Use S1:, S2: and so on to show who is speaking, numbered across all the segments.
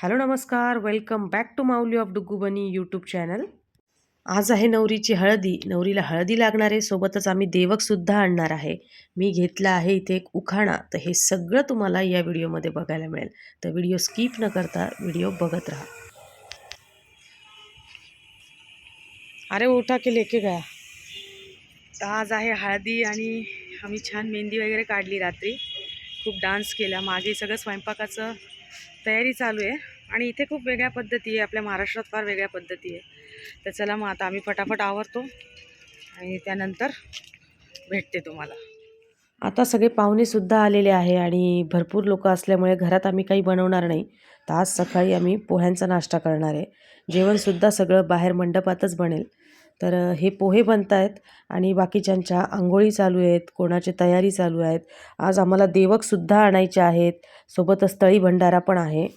S1: Hello नमस्कार, welcome back to Mauli of Duggu bunny YouTube channel. आज आहे नवरीची हळदी. नवरीला हळदी लागणार आहे, सोबतच आम्ही देवकसुद्धा आणणार आहे. मी घेतला आहे इथे एक उखाणा. तर हे सगळं तुम्हाला या व्हिडिओमध्ये बघायला मिळेल. तर व्हिडिओ स्किप न करता व्हिडिओ बघत राहा. अरे उठा के लेके गया. तर आज आहे हळदी आणि आम्ही छान मेहंदी वगैरे काढली रात्री. खूप डान्स केला. मागे सगळं स्वयंपाकाचं तयारी चालू आहे आणि इथे खूप वेगळ्या पद्धती आहे. आपल्या महाराष्ट्रात फार वेगळ्या पद्धती आहे. तर चला मग आता आम्ही फटाफट आवरतो आणि त्यानंतर भेटते तुम्हाला. आता सगळे पाहुणेसुद्धा आलेले आहे आणि भरपूर लोक असल्यामुळे घरात आम्ही काही बनवणार नाही. तर आज सकाळी आम्ही पोह्यांचा नाश्ता करणार आहे. जेवणसुद्धा सगळं बाहेर मंडपातच बनेल. तर हे पोहे बनत आहेत आणि बाकीच्यांच्या आंघोळी चालू आहेत, कोणाची तयारी चालू आहेत. आज आम्हाला देवकसुद्धा आणायचे आहेत, सोबतच तळी भंडारा पण आहे.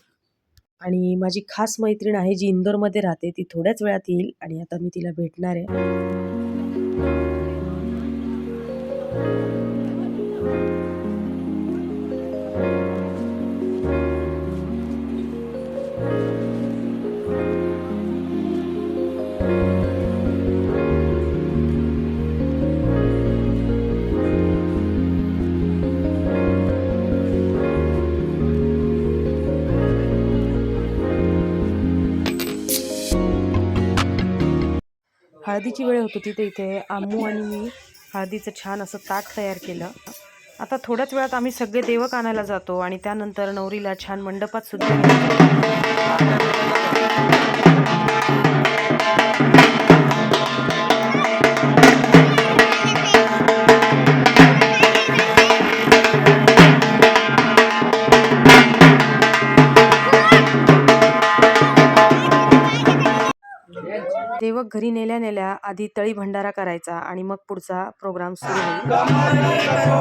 S1: आणि माझी खास मैत्रीण आहे जी इंदोरमध्ये राहते, ती थोड्याच वेळात येईल आणि आता मी तिला भेटणार आहे. हळदीची वेळ होत होती तर इथे आम्मू आणि मी हळदीचं छान असं ताट तयार केलं. आता थोड्याच वेळात आम्ही सगळे देवक आणायला जातो आणि त्यानंतर नवरीला छान मंडपात सुद्धा देवक घरी नेल्या नेल्या आधी तळी भंडारा करायचा आणि मग पुढचा प्रोग्राम सुरू होईल.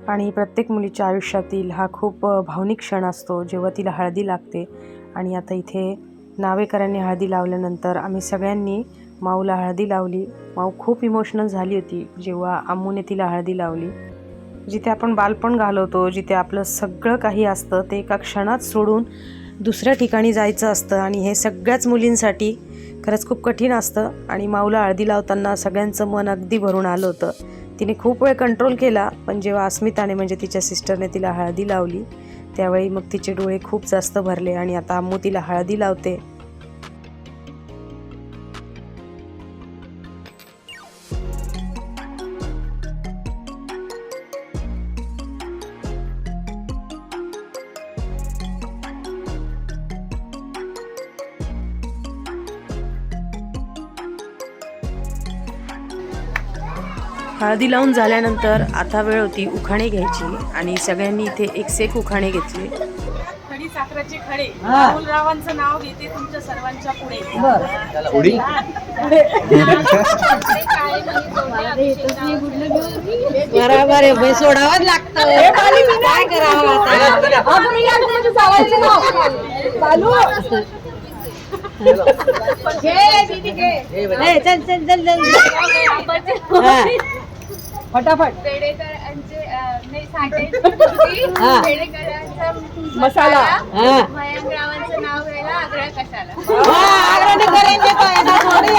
S1: आणि प्रत्येक मुलीच्या आयुष्यातील हा खूप भावनिक क्षण असतो जेव्हा तिला हळदी लागते. आणि आता इथे नावेकरांनी हळदी लावल्यानंतर आम्ही सगळ्यांनी माऊला हळदी लावली. माऊ खूप इमोशनल झाली होती जेव्हा आम्मूने तिला हळदी लावली. जिथे आपण बालपण घालवतो, जिथे आपलं सगळं काही असतं ते एका क्षणात सोडून दुसऱ्या ठिकाणी जायचं असतं आणि हे सगळ्याच मुलींसाठी खरंच खूप कठीण असतं. आणि माऊला हळदी लावताना सगळ्यांचं मन अगदी भरून आलं होतं. तिने खूप वेळ कंट्रोल केला, पण जेव्हा अस्मिताने म्हणजे तिच्या सिस्टरने तिला हळदी लावली त्यावेळी मग तिचे डोळे खूप जास्त भरले. आणि आता आम्मू तिला हळदी लावते. हळदी लावून झाल्यानंतर आता वेळ होती उखाणे घ्यायची आणि सगळ्यांनी इथे एक सेक उखाणे घेतले. हळदी साखराचे खडे राहुलरावांचं नाव घेते तुमच्या सर्वांच्या पुढे.
S2: बरोबर आहे, सोडावंच लागतं. काय करावं चल चल चल चल फटाफट.
S3: मसाला
S2: मयंकरावांचं नाव घ्यायला आग्रह कशाला. आग्रह करायचे थोडी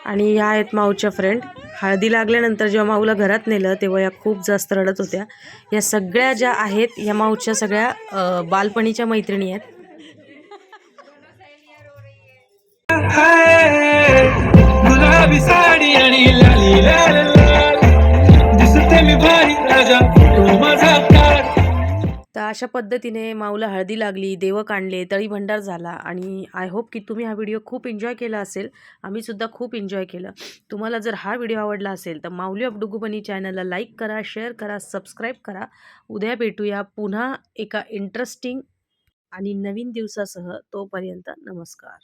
S1: आणि ह्या आहेत माऊच्या फ्रेंड. हळदी लागल्यानंतर जेव्हा माऊला घरात नेलं तेव्हा या खूप जास्त रडत होत्या. या सगळ्या ज्या आहेत या माऊच्या सगळ्या बालपणीच्या मैत्रिणी आहेत.
S4: गुलाबी साडी आणि लाली लाल लाल दिसते मी भारी राजा तू माझा प्यार.
S1: तर अशा पद्धतीने माऊला हळदी लागली, देवक आणले, तळी भंडार झाला आणि आय होप की तुम्ही हा व्हिडिओ खूप एन्जॉय केला असेल. आम्हीसुद्धा खूप एन्जॉय केलं. तुम्हाला जर हा व्हिडिओ आवडला असेल तर माऊली ऑफ डुगुबनी चॅनलला लाईक करा, शेअर करा, सबस्क्राईब करा. उद्या भेटूया पुन्हा एका इंटरेस्टिंग आणि नवीन दिवसासह. तोपर्यंत नमस्कार.